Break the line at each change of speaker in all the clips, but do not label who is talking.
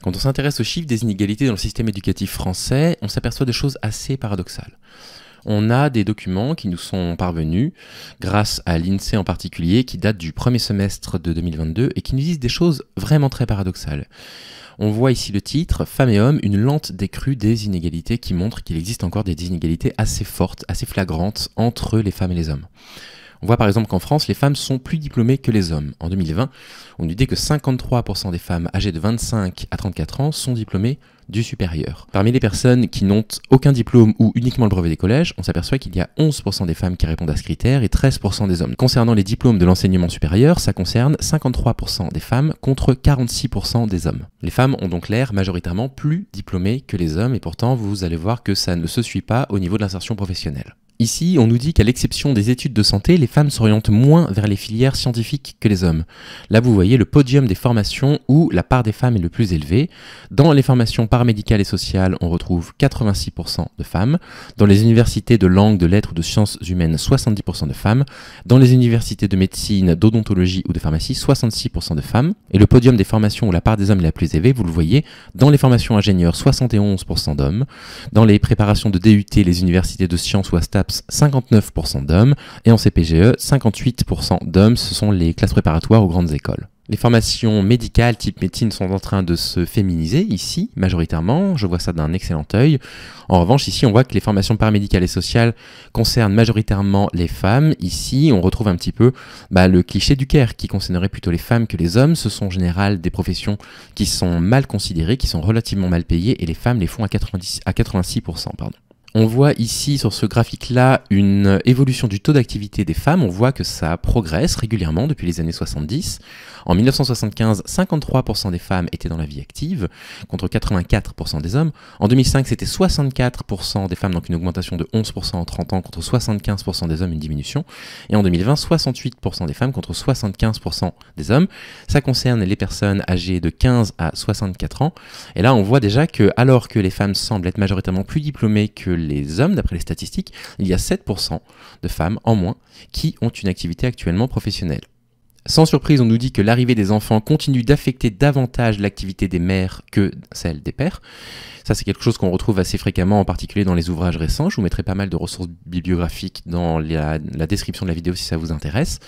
Quand on s'intéresse aux chiffres des inégalités dans le système éducatif français, on s'aperçoit de choses assez paradoxales. On a des documents qui nous sont parvenus, grâce à l'INSEE en particulier, qui datent du premier semestre de 2022 et qui nous disent des choses vraiment très paradoxales. On voit ici le titre « Femmes et hommes, une lente décrue des inégalités » qui montre qu'il existe encore des inégalités assez fortes, assez flagrantes entre les femmes et les hommes. On voit par exemple qu'en France, les femmes sont plus diplômées que les hommes. En 2020, on nous dit que 53% des femmes âgées de 25 à 34 ans sont diplômées du supérieur. Parmi les personnes qui n'ont aucun diplôme ou uniquement le brevet des collèges, on s'aperçoit qu'il y a 11% des femmes qui répondent à ce critère et 13% des hommes. Concernant les diplômes de l'enseignement supérieur, ça concerne 53% des femmes contre 46% des hommes. Les femmes ont donc l'air majoritairement plus diplômées que les hommes et pourtant vous allez voir que ça ne se suit pas au niveau de l'insertion professionnelle. Ici, on nous dit qu'à l'exception des études de santé, les femmes s'orientent moins vers les filières scientifiques que les hommes. Là, vous voyez le podium des formations où la part des femmes est le plus élevée. Dans les formations paramédicales et sociales, on retrouve 86% de femmes. Dans les universités de langue, de lettres ou de sciences humaines, 70% de femmes. Dans les universités de médecine, d'odontologie ou de pharmacie, 66% de femmes. Et le podium des formations où la part des hommes est la plus élevée, vous le voyez, dans les formations ingénieurs, 71% d'hommes. Dans les préparations de DUT, les universités de sciences ou à STAPS, 59% d'hommes, et en CPGE, 58% d'hommes, ce sont les classes préparatoires aux grandes écoles. Les formations médicales type médecine sont en train de se féminiser ici, majoritairement, je vois ça d'un excellent œil. En revanche, ici, on voit que les formations paramédicales et sociales concernent majoritairement les femmes. Ici, on retrouve un petit peu le cliché du Caire, qui concernerait plutôt les femmes que les hommes. Ce sont en général des professions qui sont mal considérées, qui sont relativement mal payées, et les femmes les font à 86%. On voit ici sur ce graphique-là une évolution du taux d'activité des femmes. On voit que ça progresse régulièrement depuis les années 70. En 1975, 53% des femmes étaient dans la vie active, contre 84% des hommes. En 2005, c'était 64% des femmes, donc une augmentation de 11% en 30 ans, contre 75% des hommes, une diminution. Et en 2020, 68% des femmes contre 75% des hommes. Ça concerne les personnes âgées de 15 à 64 ans. Et là, on voit déjà que, alors que les femmes semblent être majoritairement plus diplômées que les hommes, d'après les statistiques, il y a 7% de femmes en moins qui ont une activité actuellement professionnelle. Sans surprise, on nous dit que l'arrivée des enfants continue d'affecter davantage l'activité des mères que celle des pères. Ça, c'est quelque chose qu'on retrouve assez fréquemment, en particulier dans les ouvrages récents. Je vous mettrai pas mal de ressources bibliographiques dans la description de la vidéo si ça vous intéresse.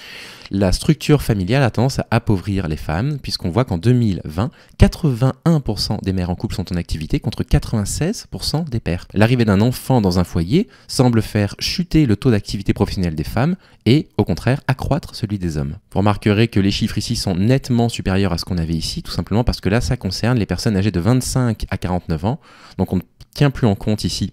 La structure familiale a tendance à appauvrir les femmes, puisqu'on voit qu'en 2020, 81% des mères en couple sont en activité contre 96% des pères. L'arrivée d'un enfant dans un foyer semble faire chuter le taux d'activité professionnelle des femmes et, au contraire, accroître celui des hommes. Vous remarquerez que les chiffres ici sont nettement supérieurs à ce qu'on avait ici, tout simplement parce que là, ça concerne les personnes âgées de 25 à 49 ans. Donc on ne tient plus en compte ici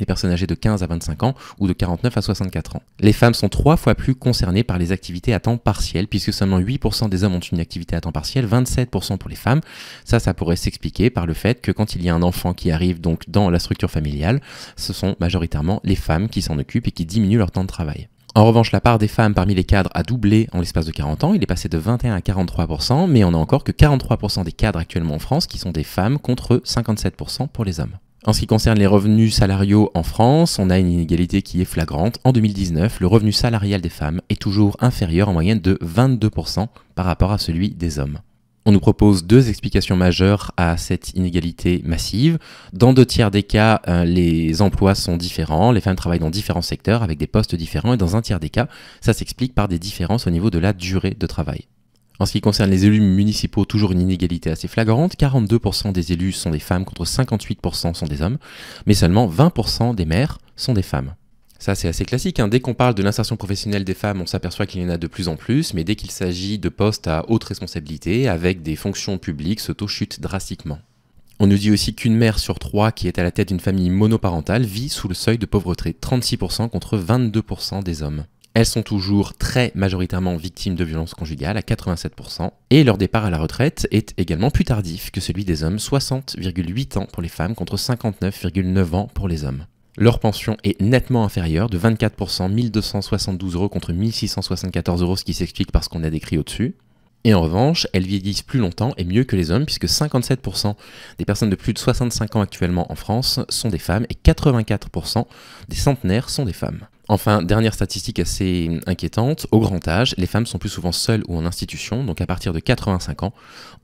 les personnes âgées de 15 à 25 ans ou de 49 à 64 ans. Les femmes sont 3 fois plus concernées par les activités à temps partiel, puisque seulement 8% des hommes ont une activité à temps partiel, 27% pour les femmes. Ça pourrait s'expliquer par le fait que quand il y a un enfant qui arrive donc dans la structure familiale, ce sont majoritairement les femmes qui s'en occupent et qui diminuent leur temps de travail. En revanche, la part des femmes parmi les cadres a doublé en l'espace de 40 ans, il est passé de 21 à 43%, mais on n'a encore que 43% des cadres actuellement en France qui sont des femmes contre 57% pour les hommes. En ce qui concerne les revenus salariaux en France, on a une inégalité qui est flagrante. En 2019, le revenu salarial des femmes est toujours inférieur en moyenne de 22% par rapport à celui des hommes. On nous propose 2 explications majeures à cette inégalité massive. Dans 2 tiers des cas, les emplois sont différents, les femmes travaillent dans différents secteurs avec des postes différents et dans 1 tiers des cas, ça s'explique par des différences au niveau de la durée de travail. En ce qui concerne les élus municipaux, toujours une inégalité assez flagrante, 42% des élus sont des femmes contre 58% sont des hommes, mais seulement 20% des maires sont des femmes. Ça, c'est assez classique, hein. Dès qu'on parle de l'insertion professionnelle des femmes, on s'aperçoit qu'il y en a de plus en plus, mais dès qu'il s'agit de postes à haute responsabilité, avec des fonctions publiques, ce taux chute drastiquement. On nous dit aussi qu'une mère sur 3 qui est à la tête d'une famille monoparentale vit sous le seuil de pauvreté, 36% contre 22% des hommes. Elles sont toujours très majoritairement victimes de violences conjugales, à 87%, et leur départ à la retraite est également plus tardif que celui des hommes, 60,8 ans pour les femmes contre 59,9 ans pour les hommes. Leur pension est nettement inférieure, de 24%, 1272 € contre 1674 €, ce qui s'explique par ce qu'on a décrit au-dessus. Et en revanche, elles vieillissent plus longtemps et mieux que les hommes, puisque 57% des personnes de plus de 65 ans actuellement en France sont des femmes et 84% des centenaires sont des femmes. Enfin, dernière statistique assez inquiétante, au grand âge, les femmes sont plus souvent seules ou en institution, donc à partir de 85 ans,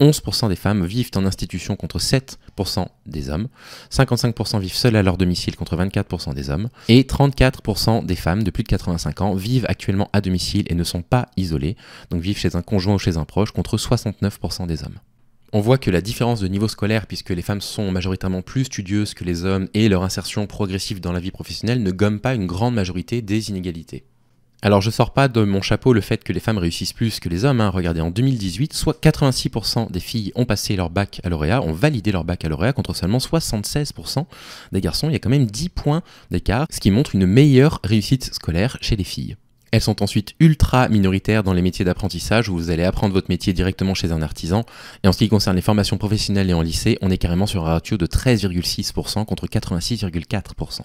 11% des femmes vivent en institution contre 7% des hommes, 55% vivent seules à leur domicile contre 24% des hommes, et 34% des femmes de plus de 85 ans vivent actuellement à domicile et ne sont pas isolées, donc vivent chez un conjoint ou chez un proche contre 69% des hommes. On voit que la différence de niveau scolaire, puisque les femmes sont majoritairement plus studieuses que les hommes et leur insertion progressive dans la vie professionnelle ne gomme pas une grande majorité des inégalités. Alors je sors pas de mon chapeau le fait que les femmes réussissent plus que les hommes, Regardez, en 2018, soit 86% des filles ont passé leur baccalauréat, ont validé leur baccalauréat, contre seulement 76% des garçons. Il y a quand même 10 points d'écart, ce qui montre une meilleure réussite scolaire chez les filles. Elles sont ensuite ultra minoritaires dans les métiers d'apprentissage où vous allez apprendre votre métier directement chez un artisan. Et en ce qui concerne les formations professionnelles et en lycée, on est carrément sur un ratio de 13,6% contre 86,4%.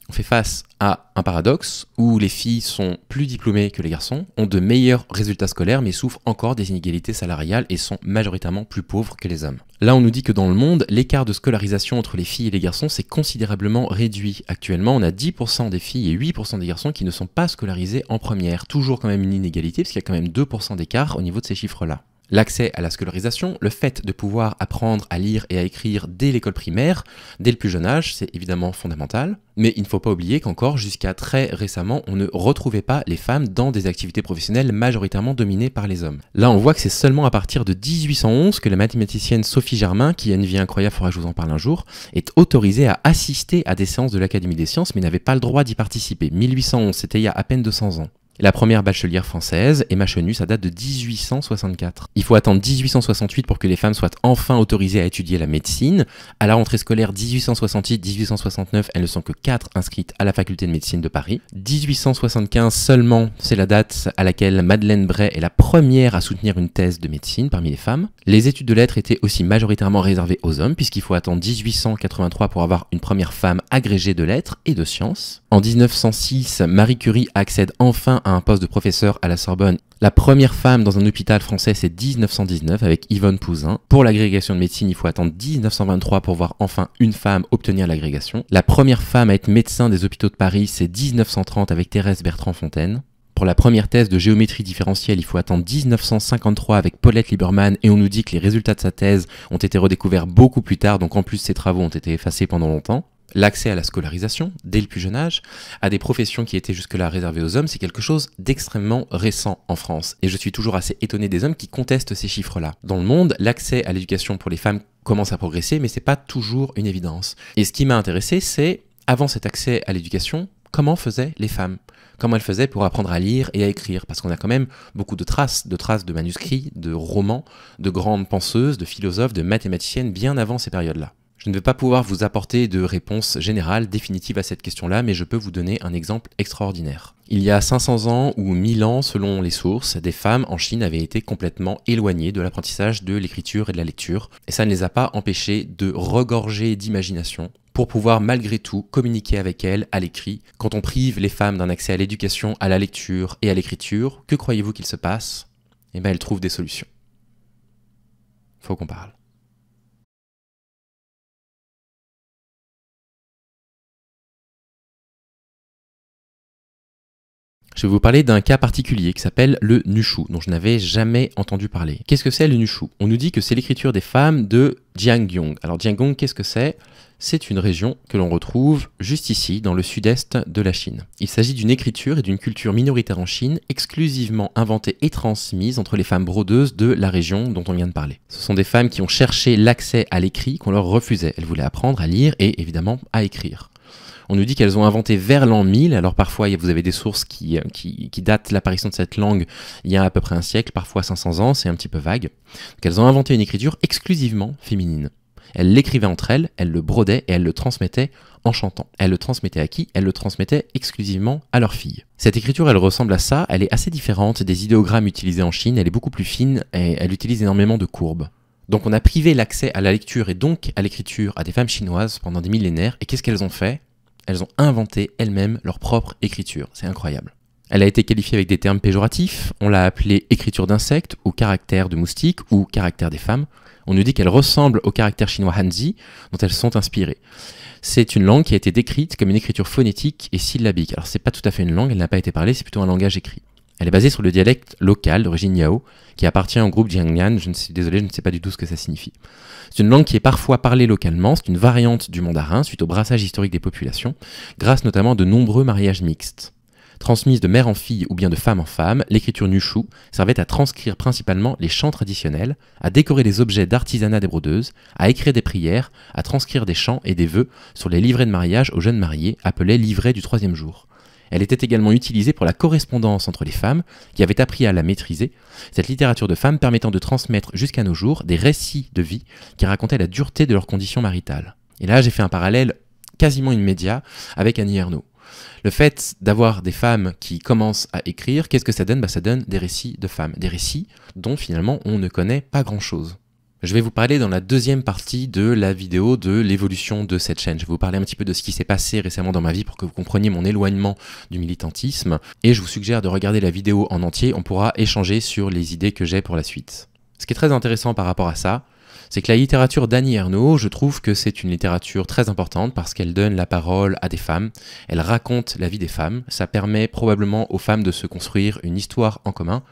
On fait face à un paradoxe où les filles sont plus diplômées que les garçons, ont de meilleurs résultats scolaires mais souffrent encore des inégalités salariales et sont majoritairement plus pauvres que les hommes. Là, on nous dit que dans le monde, l'écart de scolarisation entre les filles et les garçons s'est considérablement réduit. Actuellement, on a 10% des filles et 8% des garçons qui ne sont pas scolarisés en première. Toujours quand même une inégalité parce qu'il y a quand même 2% d'écart au niveau de ces chiffres-là. L'accès à la scolarisation, le fait de pouvoir apprendre à lire et à écrire dès l'école primaire, dès le plus jeune âge, c'est évidemment fondamental. Mais il ne faut pas oublier qu'encore jusqu'à très récemment, on ne retrouvait pas les femmes dans des activités professionnelles majoritairement dominées par les hommes. Là, on voit que c'est seulement à partir de 1811 que la mathématicienne Sophie Germain, qui a une vie incroyable, il faudra que je vous en parle un jour, est autorisée à assister à des séances de l'Académie des sciences, mais n'avait pas le droit d'y participer. 1811, c'était il y a à peine 200 ans. La première bachelière française, Emma Chenu, ça date de 1864. Il faut attendre 1868 pour que les femmes soient enfin autorisées à étudier la médecine. À la rentrée scolaire 1868-1869, elles ne sont que 4 inscrites à la faculté de médecine de Paris. 1875 seulement, c'est la date à laquelle Madeleine Bray est la première à soutenir une thèse de médecine parmi les femmes. Les études de lettres étaient aussi majoritairement réservées aux hommes, puisqu'il faut attendre 1883 pour avoir une première femme agrégée de lettres et de sciences. En 1906, Marie Curie accède enfin à un poste de professeur à la Sorbonne. La première femme dans un hôpital français, c'est 1919 avec Yvonne Pouzin. Pour l'agrégation de médecine, il faut attendre 1923 pour voir enfin une femme obtenir l'agrégation. La première femme à être médecin des hôpitaux de Paris, c'est 1930 avec Thérèse Bertrand-Fontaine. Pour la première thèse de géométrie différentielle, il faut attendre 1953 avec Paulette Lieberman et on nous dit que les résultats de sa thèse ont été redécouverts beaucoup plus tard, donc en plus ses travaux ont été effacés pendant longtemps. L'accès à la scolarisation, dès le plus jeune âge, à des professions qui étaient jusque-là réservées aux hommes, c'est quelque chose d'extrêmement récent en France. Et je suis toujours assez étonné des hommes qui contestent ces chiffres-là. Dans le monde, l'accès à l'éducation pour les femmes commence à progresser, mais c'est pas toujours une évidence. Et ce qui m'a intéressé, c'est, avant cet accès à l'éducation, comment faisaient les femmes ? Comment elles faisaient pour apprendre à lire et à écrire ? Parce qu'on a quand même beaucoup de traces de manuscrits, de romans, de grandes penseuses, de philosophes, de mathématiciennes bien avant ces périodes-là. Je ne vais pas pouvoir vous apporter de réponse générale, définitive à cette question-là, mais je peux vous donner un exemple extraordinaire. Il y a 500 ans ou 1000 ans, selon les sources, des femmes en Chine avaient été complètement éloignées de l'apprentissage de l'écriture et de la lecture, et ça ne les a pas empêchées de regorger d'imagination pour pouvoir malgré tout communiquer avec elles à l'écrit. Quand on prive les femmes d'un accès à l'éducation, à la lecture et à l'écriture, que croyez-vous qu'il se passe ? Eh bien, elles trouvent des solutions. Faut qu'on parle. Je vais vous parler d'un cas particulier qui s'appelle le Nushu, dont je n'avais jamais entendu parler. Qu'est-ce que c'est le Nushu ? On nous dit que c'est l'écriture des femmes de Jiangyong. Alors Jiangyong, qu'est-ce que c'est ? C'est une région que l'on retrouve juste ici, dans le sud-est de la Chine. Il s'agit d'une écriture et d'une culture minoritaire en Chine, exclusivement inventée et transmise entre les femmes brodeuses de la région dont on vient de parler. Ce sont des femmes qui ont cherché l'accès à l'écrit qu'on leur refusait. Elles voulaient apprendre à lire et évidemment à écrire. On nous dit qu'elles ont inventé vers l'an 1000, alors parfois vous avez des sources qui datent l'apparition de cette langue il y a à peu près un siècle, parfois 500 ans, c'est un petit peu vague. Donc elles ont inventé une écriture exclusivement féminine. Elles l'écrivaient entre elles, elles le brodaient et elles le transmettaient en chantant. Elles le transmettaient à qui ? Elles le transmettaient exclusivement à leurs filles. Cette écriture, elle ressemble à ça, elle est assez différente des idéogrammes utilisés en Chine, elle est beaucoup plus fine et elle utilise énormément de courbes. Donc on a privé l'accès à la lecture et donc à l'écriture à des femmes chinoises pendant des millénaires, et qu'est-ce qu'elles ont fait ? Elles ont inventé elles-mêmes leur propre écriture. C'est incroyable. Elle a été qualifiée avec des termes péjoratifs. On l'a appelée écriture d'insectes ou caractère de moustique ou caractère des femmes. On nous dit qu'elle ressemble au caractère chinois Hanzi dont elles sont inspirées. C'est une langue qui a été décrite comme une écriture phonétique et syllabique. Alors c'est pas tout à fait une langue, elle n'a pas été parlée, c'est plutôt un langage écrit. Elle est basée sur le dialecte local d'origine Yao, qui appartient au groupe Jiangnan. Désolé, je ne sais pas du tout ce que ça signifie. C'est une langue qui est parfois parlée localement, c'est une variante du mandarin suite au brassage historique des populations, grâce notamment à de nombreux mariages mixtes. Transmise de mère en fille ou bien de femme en femme, l'écriture nushu servait à transcrire principalement les chants traditionnels, à décorer les objets d'artisanat des brodeuses, à écrire des prières, à transcrire des chants et des vœux sur les livrets de mariage aux jeunes mariés, appelés livrets du troisième jour. Elle était également utilisée pour la correspondance entre les femmes qui avaient appris à la maîtriser, cette littérature de femmes permettant de transmettre jusqu'à nos jours des récits de vie qui racontaient la dureté de leurs conditions maritales. Et là, j'ai fait un parallèle quasiment immédiat avec Annie Ernaux. Le fait d'avoir des femmes qui commencent à écrire, qu'est-ce que ça donne ? Ça donne des récits de femmes, des récits dont finalement on ne connaît pas grand-chose. Je vais vous parler dans la deuxième partie de la vidéo de l'évolution de cette chaîne. Je vais vous parler un petit peu de ce qui s'est passé récemment dans ma vie pour que vous compreniez mon éloignement du militantisme. Et je vous suggère de regarder la vidéo en entier, on pourra échanger sur les idées que j'ai pour la suite. Ce qui est très intéressant par rapport à ça, c'est que la littérature d'Annie Ernaux, je trouve que c'est une littérature très importante parce qu'elle donne la parole à des femmes, elle raconte la vie des femmes, ça permet probablement aux femmes de se construire une histoire en commun,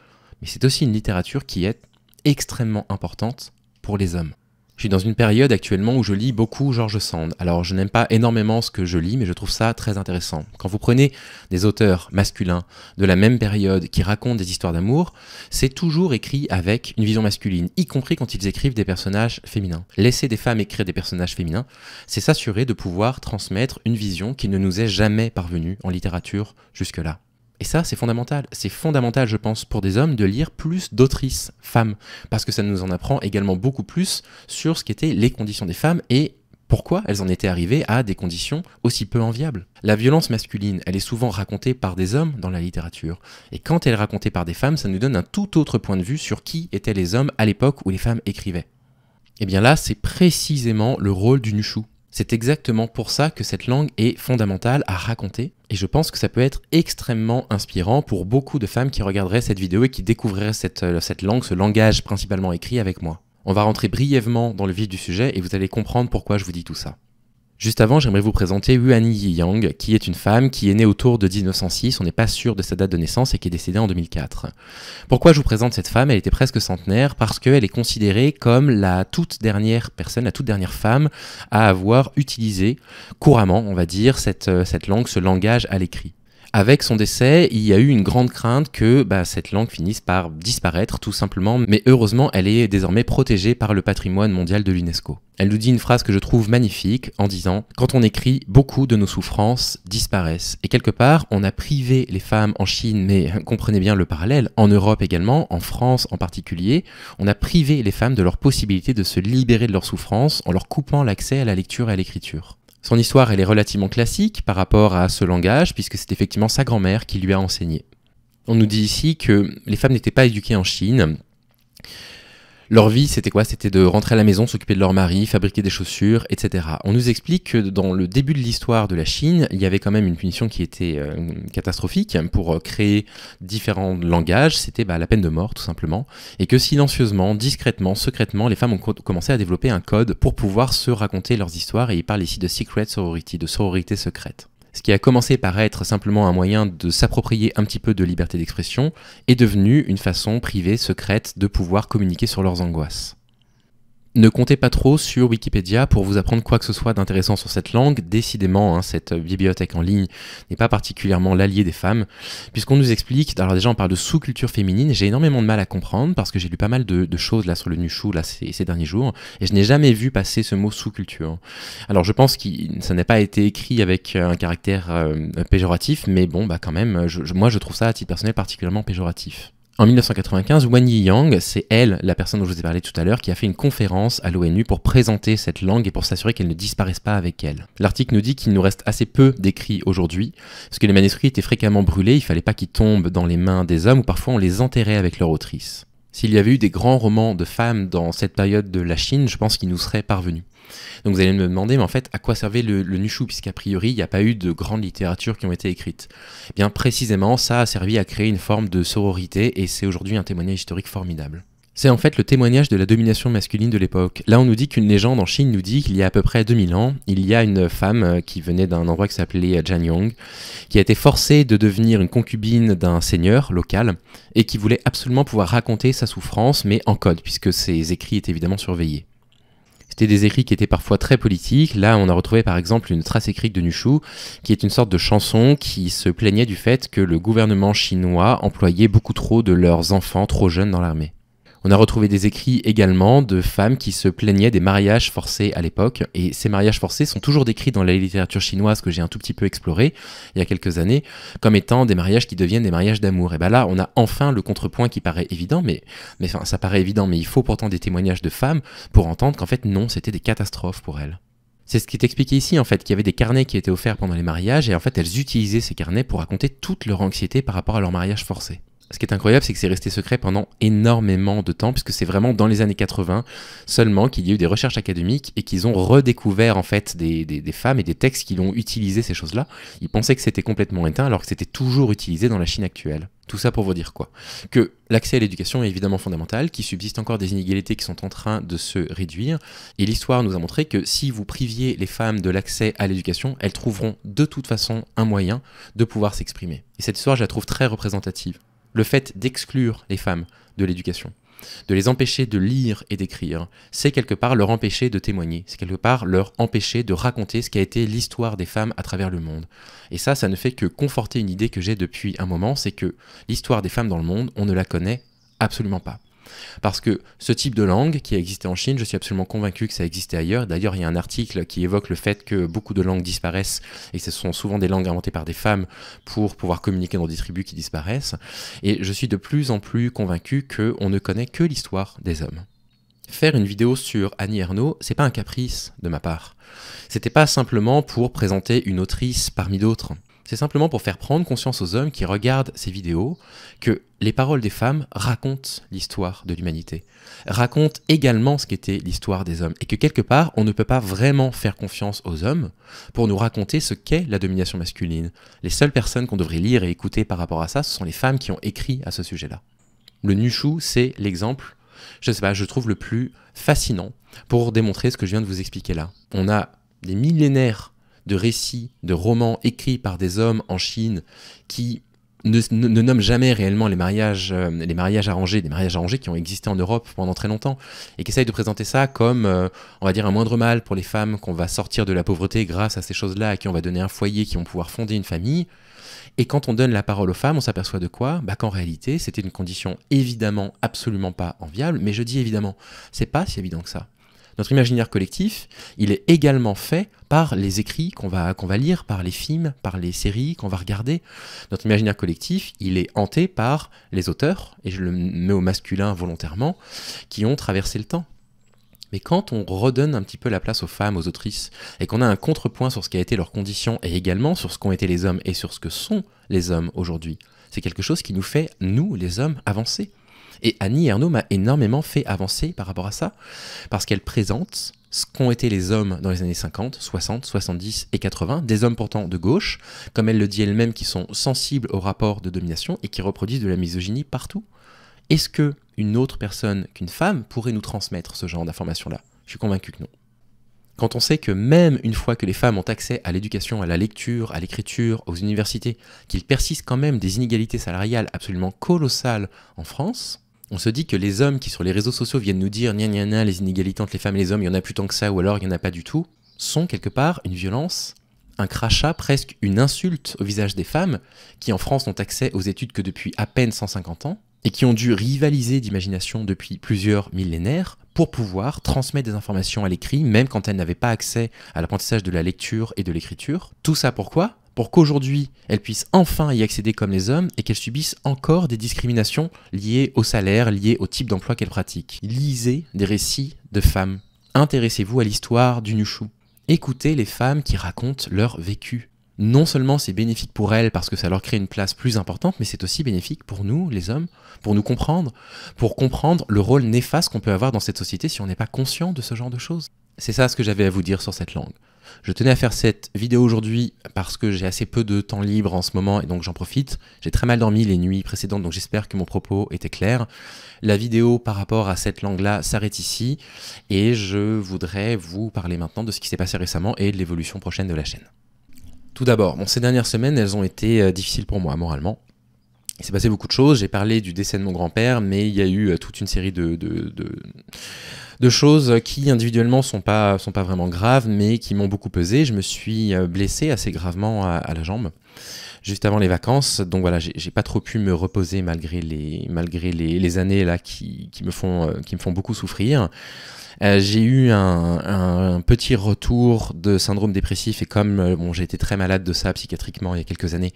mais c'est aussi une littérature qui est extrêmement importante pour les hommes. Je suis dans une période actuellement où je lis beaucoup George Sand. Alors je n'aime pas énormément ce que je lis, mais je trouve ça très intéressant. Quand vous prenez des auteurs masculins de la même période qui racontent des histoires d'amour, c'est toujours écrit avec une vision masculine, y compris quand ils écrivent des personnages féminins. Laisser des femmes écrire des personnages féminins, c'est s'assurer de pouvoir transmettre une vision qui ne nous est jamais parvenue en littérature jusque-là. Et ça, c'est fondamental. C'est fondamental, je pense, pour des hommes de lire plus d'autrices femmes, parce que ça nous en apprend également beaucoup plus sur ce qu'étaient les conditions des femmes et pourquoi elles en étaient arrivées à des conditions aussi peu enviables. La violence masculine, elle est souvent racontée par des hommes dans la littérature. Et quand elle est racontée par des femmes, ça nous donne un tout autre point de vue sur qui étaient les hommes à l'époque où les femmes écrivaient. Et bien là, c'est précisément le rôle du nushu. C'est exactement pour ça que cette langue est fondamentale à raconter, et je pense que ça peut être extrêmement inspirant pour beaucoup de femmes qui regarderaient cette vidéo et qui découvriraient cette langue, ce langage principalement écrit avec moi. On va rentrer brièvement dans le vif du sujet et vous allez comprendre pourquoi je vous dis tout ça. Juste avant, j'aimerais vous présenter Huani Yiyang, qui est une femme qui est née autour de 1906, on n'est pas sûr de sa date de naissance et qui est décédée en 2004. Pourquoi je vous présente cette femme ? Elle était presque centenaire parce qu'elle est considérée comme la toute dernière personne, la toute dernière femme à avoir utilisé couramment, on va dire, cette langue, ce langage à l'écrit. Avec son décès, il y a eu une grande crainte que cette langue finisse par disparaître tout simplement, mais heureusement elle est désormais protégée par le patrimoine mondial de l'UNESCO. Elle nous dit une phrase que je trouve magnifique en disant « Quand on écrit, beaucoup de nos souffrances disparaissent ». Et quelque part, on a privé les femmes en Chine, mais comprenez bien le parallèle, en Europe également, en France en particulier, on a privé les femmes de leur possibilité de se libérer de leurs souffrances en leur coupant l'accès à la lecture et à l'écriture. Son histoire, elle est relativement classique par rapport à ce langage, puisque c'est effectivement sa grand-mère qui lui a enseigné. On nous dit ici que les femmes n'étaient pas éduquées en Chine. Leur vie, c'était quoi ? C'était de rentrer à la maison, s'occuper de leur mari, fabriquer des chaussures, etc. On nous explique que dans le début de l'histoire de la Chine, il y avait quand même une punition qui était catastrophique pour créer différents langages. C'était la peine de mort, tout simplement. Et que silencieusement, discrètement, secrètement, les femmes ont commencé à développer un code pour pouvoir se raconter leurs histoires. Et il parle ici de secret sorority, de sororité secrète. Ce qui a commencé par être simplement un moyen de s'approprier un petit peu de liberté d'expression est devenu une façon privée, secrète, de pouvoir communiquer sur leurs angoisses. Ne comptez pas trop sur Wikipédia pour vous apprendre quoi que ce soit d'intéressant sur cette langue. Décidément, cette bibliothèque en ligne n'est pas particulièrement l'allié des femmes, puisqu'on nous explique, alors déjà on parle de sous-culture féminine, j'ai énormément de mal à comprendre, parce que j'ai lu pas mal de choses là sur le nushu là, ces derniers jours, et je n'ai jamais vu passer ce mot sous-culture. Alors je pense que ça n'a pas été écrit avec un caractère péjoratif, mais bon, quand même, moi je trouve ça à titre personnel particulièrement péjoratif. En 1995, Huani Yiyang, c'est elle, la personne dont je vous ai parlé tout à l'heure, qui a fait une conférence à l'ONU pour présenter cette langue et pour s'assurer qu'elle ne disparaisse pas avec elle. L'article nous dit qu'il nous reste assez peu d'écrits aujourd'hui, parce que les manuscrits étaient fréquemment brûlés, il fallait pas qu'ils tombent dans les mains des hommes, ou parfois on les enterrait avec leur autrice. S'il y avait eu des grands romans de femmes dans cette période de la Chine, je pense qu'ils nous seraient parvenus. Donc vous allez me demander, mais en fait, à quoi servait le nushu, puisqu'a priori, il n'y a pas eu de grandes littératures qui ont été écrites. Eh bien, précisément, ça a servi à créer une forme de sororité, et c'est aujourd'hui un témoignage historique formidable. C'est en fait le témoignage de la domination masculine de l'époque. Là, on nous dit qu'une légende en Chine nous dit qu'il y a à peu près 2000 ans, il y a une femme qui venait d'un endroit qui s'appelait Jianyong, qui a été forcée de devenir une concubine d'un seigneur local et qui voulait absolument pouvoir raconter sa souffrance, mais en code, puisque ses écrits étaient évidemment surveillés. C'était des écrits qui étaient parfois très politiques. Là, on a retrouvé par exemple une trace écrite de Nushu, qui est une sorte de chanson qui se plaignait du fait que le gouvernement chinois employait beaucoup trop de leurs enfants trop jeunes dans l'armée. On a retrouvé des écrits également de femmes qui se plaignaient des mariages forcés à l'époque, et ces mariages forcés sont toujours décrits dans la littérature chinoise que j'ai un tout petit peu explorée il y a quelques années, comme étant des mariages qui deviennent des mariages d'amour. Et bien là, on a enfin le contrepoint qui paraît évident, mais enfin, ça paraît évident, mais il faut pourtant des témoignages de femmes pour entendre qu'en fait non, c'était des catastrophes pour elles. C'est ce qui est expliqué ici, en fait, qu'il y avait des carnets qui étaient offerts pendant les mariages, et en fait, elles utilisaient ces carnets pour raconter toute leur anxiété par rapport à leur mariage forcé. Ce qui est incroyable, c'est que c'est resté secret pendant énormément de temps, puisque c'est vraiment dans les années 80 seulement qu'il y a eu des recherches académiques et qu'ils ont redécouvert en fait des femmes et des textes qui ont utilisé ces choses-là. Ils pensaient que c'était complètement éteint, alors que c'était toujours utilisé dans la Chine actuelle. Tout ça pour vous dire quoi? Que l'accès à l'éducation est évidemment fondamental, qu'il subsiste encore des inégalités qui sont en train de se réduire, et l'histoire nous a montré que si vous priviez les femmes de l'accès à l'éducation, elles trouveront de toute façon un moyen de pouvoir s'exprimer. Et cette histoire, je la trouve très représentative. Le fait d'exclure les femmes de l'éducation, de les empêcher de lire et d'écrire, c'est quelque part leur empêcher de témoigner, c'est quelque part leur empêcher de raconter ce qu'a été l'histoire des femmes à travers le monde. Et ça ne fait que conforter une idée que j'ai depuis un moment, c'est que l'histoire des femmes dans le monde, on ne la connaît absolument pas. Parce que ce type de langue qui a existé en Chine, je suis absolument convaincu que ça existait ailleurs. D'ailleurs, il y a un article qui évoque le fait que beaucoup de langues disparaissent et que ce sont souvent des langues inventées par des femmes pour pouvoir communiquer dans des tribus qui disparaissent. Et je suis de plus en plus convaincu qu'on ne connaît que l'histoire des hommes. Faire une vidéo sur Annie Ernaux, c'est pas un caprice de ma part. C'était pas simplement pour présenter une autrice parmi d'autres. C'est simplement pour faire prendre conscience aux hommes qui regardent ces vidéos que les paroles des femmes racontent l'histoire de l'humanité, racontent également ce qu'était l'histoire des hommes, et que quelque part, on ne peut pas vraiment faire confiance aux hommes pour nous raconter ce qu'est la domination masculine. Les seules personnes qu'on devrait lire et écouter par rapport à ça, ce sont les femmes qui ont écrit à ce sujet-là. Le Nushu, c'est l'exemple, je trouve le plus fascinant pour démontrer ce que je viens de vous expliquer là. On a des millénaires de récits, de romans écrits par des hommes en Chine qui ne nomment jamais réellement les mariages arrangés, des mariages arrangés qui ont existé en Europe pendant très longtemps, et qui essayent de présenter ça comme, on va dire, un moindre mal pour les femmes, qu'on va sortir de la pauvreté grâce à ces choses-là, à qui on va donner un foyer, qui vont pouvoir fonder une famille. Et quand on donne la parole aux femmes, on s'aperçoit de quoi? Qu'en réalité, c'était une condition évidemment absolument pas enviable, mais je dis évidemment, c'est pas si évident que ça. Notre imaginaire collectif, il est également fait par les écrits qu'on va lire, par les films, par les séries qu'on va regarder. Notre imaginaire collectif, il est hanté par les auteurs, et je le mets au masculin volontairement, qui ont traversé le temps. Mais quand on redonne un petit peu la place aux femmes, aux autrices, et qu'on a un contrepoint sur ce qu'a été leur condition, et également sur ce qu'ont été les hommes, et sur ce que sont les hommes aujourd'hui, c'est quelque chose qui nous fait, nous, les hommes, avancer. Et Annie Ernaux m'a énormément fait avancer par rapport à ça, parce qu'elle présente ce qu'ont été les hommes dans les années 50, 60, 70 et 80, des hommes pourtant de gauche, comme elle le dit elle-même, qui sont sensibles aux rapports de domination et qui reproduisent de la misogynie partout. Est-ce qu'une autre personne qu'une femme pourrait nous transmettre ce genre d'informations-là? Je suis convaincu que non. Quand on sait que même une fois que les femmes ont accès à l'éducation, à la lecture, à l'écriture, aux universités, qu'il persiste quand même des inégalités salariales absolument colossales en France, on se dit que les hommes qui sur les réseaux sociaux viennent nous dire « gna gna gna, les inégalités entre les femmes et les hommes, il n'y en a plus tant que ça, ou alors il n'y en a pas du tout », sont quelque part une violence, un crachat, presque une insulte au visage des femmes qui en France n'ont accès aux études que depuis à peine 150 ans et qui ont dû rivaliser d'imagination depuis plusieurs millénaires pour pouvoir transmettre des informations à l'écrit, même quand elles n'avaient pas accès à l'apprentissage de la lecture et de l'écriture. Tout ça pourquoi ? Pour qu'aujourd'hui, elles puissent enfin y accéder comme les hommes et qu'elles subissent encore des discriminations liées au salaire, liées au type d'emploi qu'elles pratiquent. Lisez des récits de femmes. Intéressez-vous à l'histoire du Nushu. Écoutez les femmes qui racontent leur vécu. Non seulement c'est bénéfique pour elles parce que ça leur crée une place plus importante, mais c'est aussi bénéfique pour nous, les hommes, pour nous comprendre, pour comprendre le rôle néfaste qu'on peut avoir dans cette société si on n'est pas conscient de ce genre de choses. C'est ça ce que j'avais à vous dire sur cette langue. Je tenais à faire cette vidéo aujourd'hui parce que j'ai assez peu de temps libre en ce moment et donc j'en profite. J'ai très mal dormi les nuits précédentes, donc j'espère que mon propos était clair. La vidéo par rapport à cette langue-là s'arrête ici et je voudrais vous parler maintenant de ce qui s'est passé récemment et de l'évolution prochaine de la chaîne. Tout d'abord, ces dernières semaines, elles ont été difficiles pour moi moralement. Il s'est passé beaucoup de choses, j'ai parlé du décès de mon grand-père, mais il y a eu toute une série de choses qui individuellement sont pas vraiment graves, mais qui m'ont beaucoup pesé. Je me suis blessé assez gravement à la jambe, juste avant les vacances, donc voilà, j'ai pas trop pu me reposer malgré les années là qui me font beaucoup souffrir. J'ai eu un petit retour de syndrome dépressif et comme j'ai été très malade de ça psychiatriquement il y a quelques années,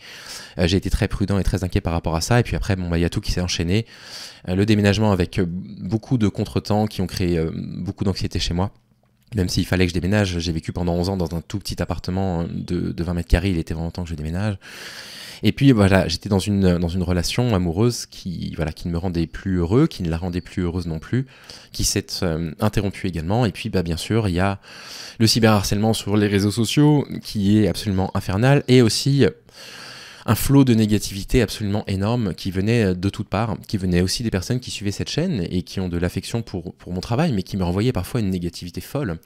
j'ai été très prudent et très inquiet par rapport à ça. Et puis après, il y a tout qui s'est enchaîné. Le déménagement avec beaucoup de contretemps qui ont créé beaucoup d'anxiété chez moi. Même s'il fallait que je déménage, j'ai vécu pendant 11 ans dans un tout petit appartement de 20 mètres carrés, il était vraiment temps que je déménage. Et puis voilà, j'étais dans une relation amoureuse qui ne me rendait plus heureux, qui ne la rendait plus heureuse non plus, qui s'est interrompue également. Et puis bien sûr, il y a le cyberharcèlement sur les réseaux sociaux qui est absolument infernal et aussi un flot de négativité absolument énorme qui venait de toutes parts, qui venait aussi des personnes qui suivaient cette chaîne et qui ont de l'affection pour mon travail, mais qui me renvoyaient parfois une négativité folle,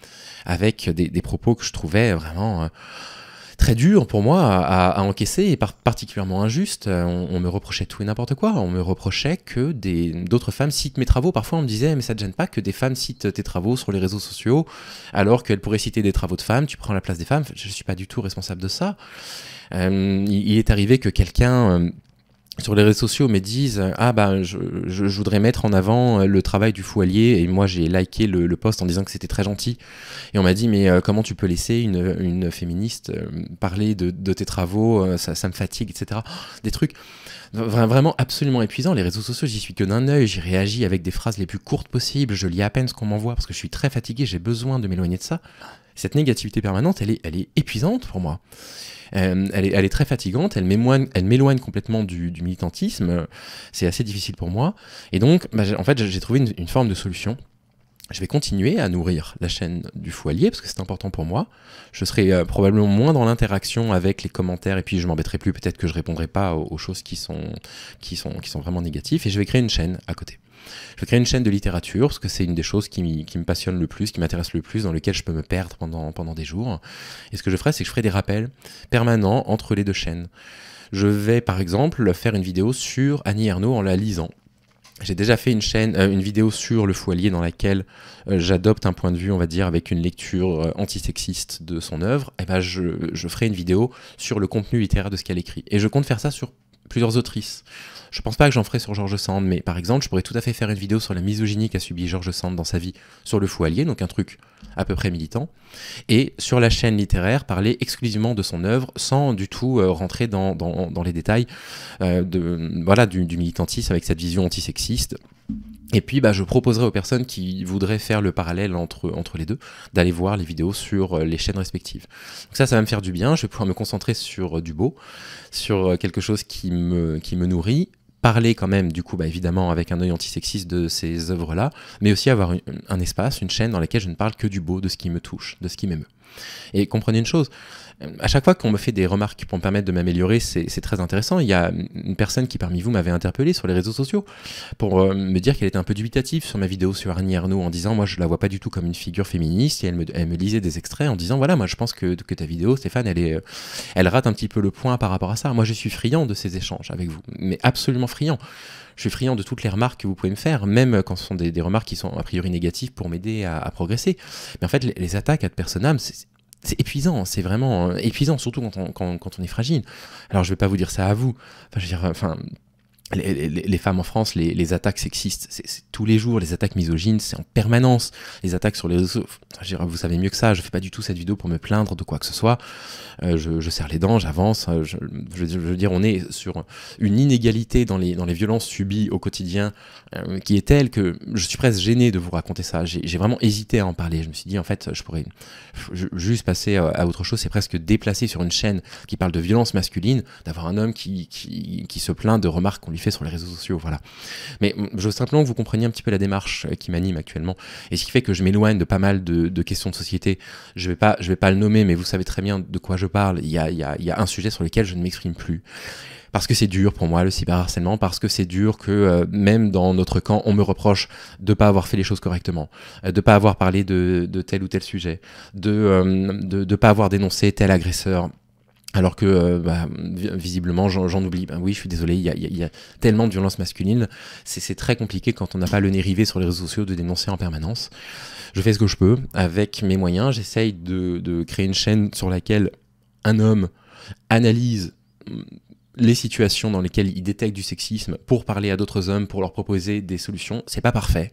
avec des propos que je trouvais vraiment très durs pour moi à encaisser et particulièrement injustes. On me reprochait tout et n'importe quoi. On me reprochait que d'autres femmes citent mes travaux. Parfois on me disait mais ça te gêne pas que des femmes citent tes travaux sur les réseaux sociaux alors qu'elles pourraient citer des travaux de femmes, tu prends la place des femmes. Je ne suis pas du tout responsable de ça. Il est arrivé que quelqu'un sur les réseaux sociaux me dise je voudrais mettre en avant le travail du Foualier, et moi j'ai liké le post en disant que c'était très gentil et on m'a dit mais comment tu peux laisser une féministe parler de tes travaux, ça me fatigue, etc. Des trucs vraiment absolument épuisants. Les réseaux sociaux, j'y suis que d'un œil, j'y réagis avec des phrases les plus courtes possibles, je lis à peine ce qu'on m'envoie parce que je suis très fatigué, j'ai besoin de m'éloigner de ça. Cette négativité permanente, elle est épuisante pour moi. Elle est très fatigante, elle m'éloigne complètement du militantisme, c'est assez difficile pour moi. Et donc, en fait, j'ai trouvé une forme de solution. Je vais continuer à nourrir la chaîne du Foualier parce que c'est important pour moi. Je serai probablement moins dans l'interaction avec les commentaires et puis je m'embêterai plus. Peut-être que je répondrai pas aux choses qui sont vraiment négatives. Et je vais créer une chaîne à côté. Je vais créer une chaîne de littérature parce que c'est une des choses qui me passionne le plus, qui m'intéresse le plus, dans lequel je peux me perdre pendant des jours. Et ce que je ferai, c'est que je ferai des rappels permanents entre les deux chaînes. Je vais par exemple faire une vidéo sur Annie Ernaux en la lisant. J'ai déjà fait une vidéo sur le Foualier dans laquelle j'adopte un point de vue, on va dire, avec une lecture antisexiste de son œuvre. Et je ferai une vidéo sur le contenu littéraire de ce qu'elle écrit. Et je compte faire ça sur plusieurs autrices. Je pense pas que j'en ferai sur George Sand, mais par exemple, je pourrais tout à fait faire une vidéo sur la misogynie qu'a subi George Sand dans sa vie sur le Foualier, donc un truc à peu près militant, et sur la chaîne littéraire, parler exclusivement de son œuvre, sans du tout rentrer dans les détails du militantisme avec cette vision antisexiste. Et puis je proposerai aux personnes qui voudraient faire le parallèle entre les deux, d'aller voir les vidéos sur les chaînes respectives. Donc ça va me faire du bien, je vais pouvoir me concentrer sur du beau, sur quelque chose qui me nourrit, parler quand même du coup évidemment avec un œil antisexiste de ces œuvres-là, mais aussi avoir un espace, une chaîne dans laquelle je ne parle que du beau, de ce qui me touche, de ce qui m'émeut. Et comprenez une chose, à chaque fois qu'on me fait des remarques pour me permettre de m'améliorer, c'est très intéressant. Il y a une personne qui parmi vous m'avait interpellé sur les réseaux sociaux pour me dire qu'elle était un peu dubitative sur ma vidéo sur Annie Ernaux en disant moi je la vois pas du tout comme une figure féministe, et elle me lisait des extraits en disant voilà moi je pense que ta vidéo Stéphane elle rate un petit peu le point par rapport à ça. Moi je suis friand de ces échanges avec vous, mais absolument friand. Je suis friand de toutes les remarques que vous pouvez me faire, même quand ce sont des remarques qui sont a priori négatives pour m'aider à progresser. Mais en fait, les attaques ad personam, c'est épuisant, c'est vraiment épuisant, surtout quand on est fragile. Alors je vais pas vous dire ça à vous. Enfin, je veux dire, les femmes en France, les attaques sexistes, c'est tous les jours, les attaques misogynes, c'est en permanence, les attaques sur les réseaux, vous savez mieux que ça, je fais pas du tout cette vidéo pour me plaindre de quoi que ce soit, je serre les dents, j'avance, je veux dire, on est sur une inégalité dans les violences subies au quotidien qui est telle que je suis presque gêné de vous raconter ça, j'ai vraiment hésité à en parler, je me suis dit en fait, je pourrais juste passer à autre chose, c'est presque déplacé sur une chaîne qui parle de violence masculine, d'avoir un homme qui se plaint de remarques qu'on lui fait sur les réseaux sociaux, voilà. Mais je veux simplement que vous compreniez un petit peu la démarche qui m'anime actuellement, et ce qui fait que je m'éloigne de pas mal de questions de société. Je vais pas le nommer, mais vous savez très bien de quoi je parle. Il y a un sujet sur lequel je ne m'exprime plus. Parce que c'est dur pour moi le cyberharcèlement, parce que c'est dur que même dans notre camp, on me reproche de pas avoir fait les choses correctement, de pas avoir parlé de tel ou tel sujet, de pas avoir dénoncé tel agresseur. Alors que visiblement j'en oublie. Ben oui, je suis désolé, il y a tellement de violence masculine, c'est très compliqué quand on n'a pas le nez rivé sur les réseaux sociaux de dénoncer en permanence. Je fais ce que je peux avec mes moyens, j'essaye de créer une chaîne sur laquelle un homme analyse les situations dans lesquelles il détecte du sexisme pour parler à d'autres hommes, pour leur proposer des solutions. C'est pas parfait,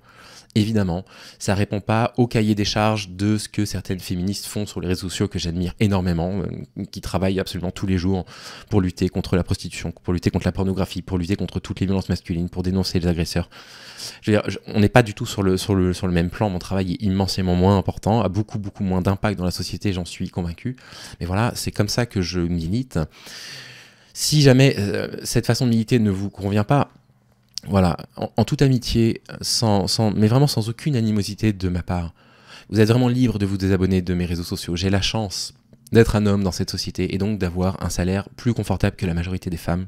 évidemment. Ça répond pas au cahier des charges de ce que certaines féministes font sur les réseaux sociaux, que j'admire énormément, qui travaillent absolument tous les jours pour lutter contre la prostitution, pour lutter contre la pornographie, pour lutter contre toutes les violences masculines, pour dénoncer les agresseurs. Je veux dire, on n'est pas du tout sur le même plan. Mon travail est immensément moins important, a beaucoup moins d'impact dans la société, j'en suis convaincu. Mais voilà, c'est comme ça que je milite. Si jamais cette façon de militer ne vous convient pas, voilà, en toute amitié, mais vraiment sans aucune animosité de ma part, vous êtes vraiment libre de vous désabonner de mes réseaux sociaux. J'ai la chance d'être un homme dans cette société et donc d'avoir un salaire plus confortable que la majorité des femmes.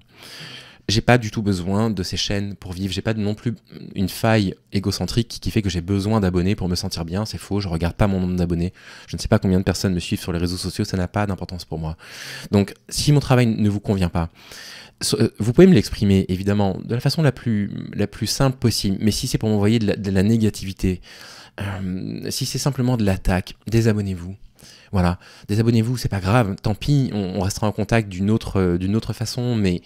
J'ai pas du tout besoin de ces chaînes pour vivre, j'ai pas non plus une faille égocentrique qui fait que j'ai besoin d'abonnés pour me sentir bien, c'est faux, je regarde pas mon nombre d'abonnés, je ne sais pas combien de personnes me suivent sur les réseaux sociaux, ça n'a pas d'importance pour moi. Donc si mon travail ne vous convient pas, vous pouvez me l'exprimer évidemment de la façon la plus simple possible, mais si c'est pour m'envoyer de la négativité, si c'est simplement de l'attaque, désabonnez-vous. Voilà, désabonnez-vous, c'est pas grave, tant pis, on restera en contact d'une autre façon, mais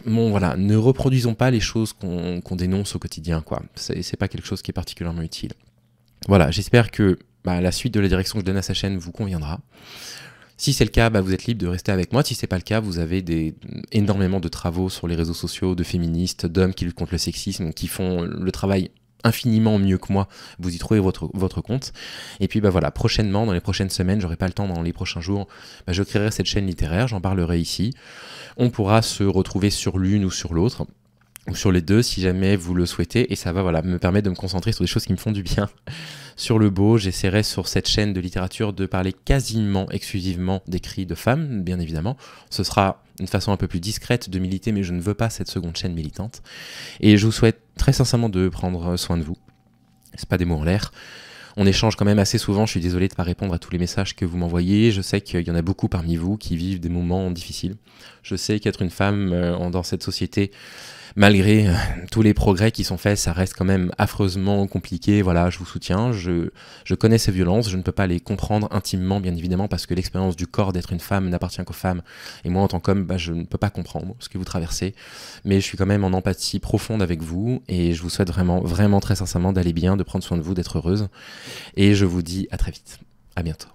bon, voilà, ne reproduisons pas les choses qu'on dénonce au quotidien, quoi. C'est pas quelque chose qui est particulièrement utile. Voilà, j'espère que la suite de la direction que je donne à sa chaîne vous conviendra. Si c'est le cas, vous êtes libre de rester avec moi. Si c'est pas le cas, vous avez énormément de travaux sur les réseaux sociaux, de féministes, d'hommes qui luttent contre le sexisme, qui font le travail infiniment mieux que moi, vous y trouvez votre compte. Et puis voilà, prochainement, dans les prochaines semaines, j'aurai pas le temps dans les prochains jours, je créerai cette chaîne littéraire, j'en parlerai ici. On pourra se retrouver sur l'une ou sur l'autre, ou sur les deux si jamais vous le souhaitez, et ça va me permettre de me concentrer sur des choses qui me font du bien. Sur le beau, j'essaierai sur cette chaîne de littérature de parler quasiment exclusivement d'écrits de femmes, bien évidemment. Ce sera une façon un peu plus discrète de militer, mais je ne veux pas cette seconde chaîne militante. Et je vous souhaite très sincèrement de prendre soin de vous. C'est pas des mots en l'air. On échange quand même assez souvent, je suis désolé de ne pas répondre à tous les messages que vous m'envoyez. Je sais qu'il y en a beaucoup parmi vous qui vivent des moments difficiles. Je sais qu'être une femme dans cette société, malgré tous les progrès qui sont faits, ça reste quand même affreusement compliqué. Voilà, je vous soutiens, je connais ces violences, je ne peux pas les comprendre intimement, bien évidemment, parce que l'expérience du corps d'être une femme n'appartient qu'aux femmes. Et moi, en tant qu'homme, je ne peux pas comprendre ce que vous traversez. Mais je suis quand même en empathie profonde avec vous, et je vous souhaite vraiment très sincèrement d'aller bien, de prendre soin de vous, d'être heureuse. Et je vous dis à très vite. À bientôt.